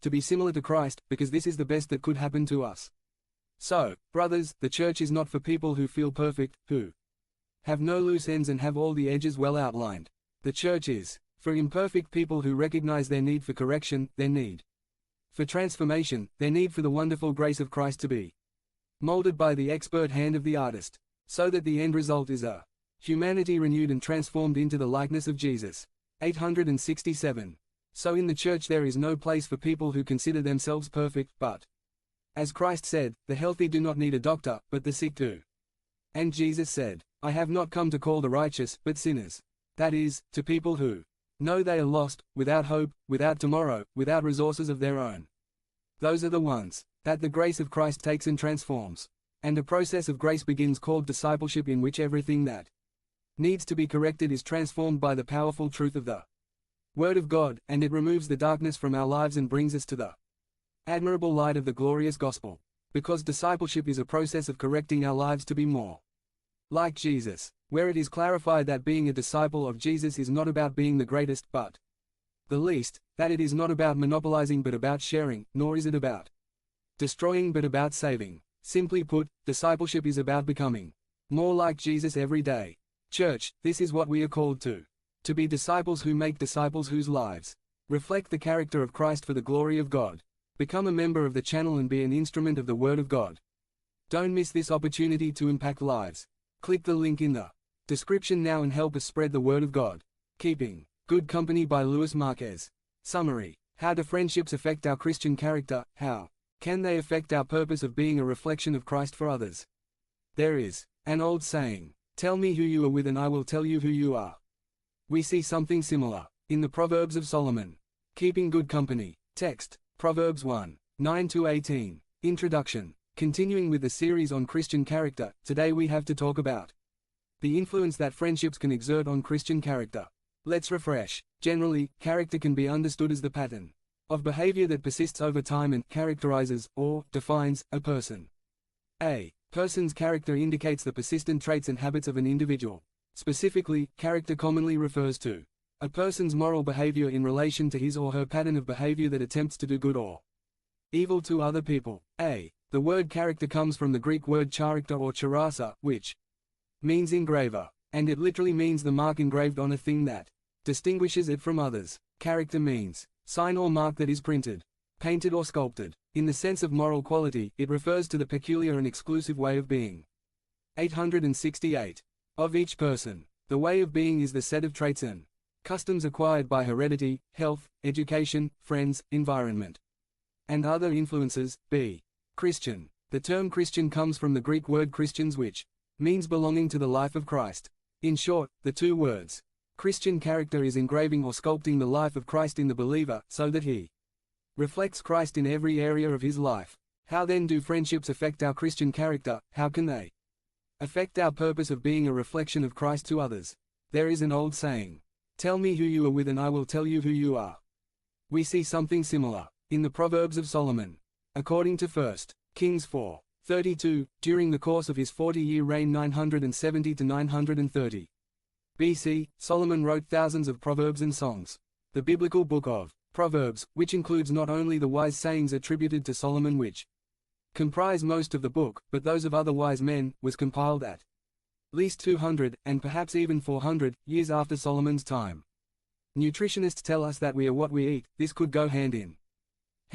to be similar to Christ, because this is the best that could happen to us. So, brothers, the church is not for people who feel perfect, who have no loose ends and have all the edges well outlined. The church is for imperfect people who recognize their need for correction, their need for transformation, their need for the wonderful grace of Christ to be molded by the expert hand of the artist, so that the end result is a humanity renewed and transformed into the likeness of Jesus. 867. So in the church there is no place for people who consider themselves perfect, but, as Christ said, the healthy do not need a doctor, but the sick do. And Jesus said, I have not come to call the righteous, but sinners. That is, to people who know they are lost, without hope, without tomorrow, without resources of their own. Those are the ones that the grace of Christ takes and transforms. And a process of grace begins called discipleship, in which everything that needs to be corrected is transformed by the powerful truth of the Word of God, and it removes the darkness from our lives and brings us to the admirable light of the glorious gospel. Because discipleship is a process of correcting our lives to be more like Jesus, where it is clarified that being a disciple of Jesus is not about being the greatest, but the least, that it is not about monopolizing but about sharing, nor is it about destroying but about saving. Simply put, discipleship is about becoming more like Jesus every day. Church, this is what we are called to be disciples who make disciples whose lives reflect the character of Christ for the glory of God. Become a member of the channel and be an instrument of the Word of God. Don't miss this opportunity to impact lives. Click the link in the description now and help us spread the Word of God. Keeping Good Company by Louis Marquez. Summary. How do friendships affect our Christian character? How can they affect our purpose of being a reflection of Christ for others? There is an old saying, tell me who you are with and I will tell you who you are. We see something similar in the Proverbs of Solomon. Keeping Good Company. Text, Proverbs 1, 9-18. Introduction. Continuing with the series on Christian character, today we have to talk about the influence that friendships can exert on Christian character. Let's refresh. Generally, character can be understood as the pattern of behavior that persists over time and characterizes, or defines, a person. A person's character indicates the persistent traits and habits of an individual. Specifically, character commonly refers to a person's moral behavior in relation to his or her pattern of behavior that attempts to do good or evil to other people. The word character comes from the Greek word character or charasa, which means engraver, and it literally means the mark engraved on a thing that distinguishes it from others. Character means sign or mark that is printed, painted or sculpted. In the sense of moral quality, it refers to the peculiar and exclusive way of being. 868. Of each person. The way of being is the set of traits and customs acquired by heredity, health, education, friends, environment, and other influences. B. Christian. The term Christian comes from the Greek word Christians, which means belonging to the life of Christ. In short, the two words Christian character is engraving or sculpting the life of Christ in the believer, so that he reflects Christ in every area of his life. How then do friendships affect our Christian character? How can they affect our purpose of being a reflection of Christ to others? There is an old saying, tell me who you are with and I will tell you who you are. We see something similar in the Proverbs of Solomon. According to 1 Kings 4:32, during the course of his 40-year reign 970 to 930 BC, Solomon wrote thousands of proverbs and songs. The biblical book of Proverbs, which includes not only the wise sayings attributed to Solomon which comprise most of the book, but those of other wise men, was compiled at least 200, and perhaps even 400, years after Solomon's time. Nutritionists tell us that we are what we eat. This could go hand in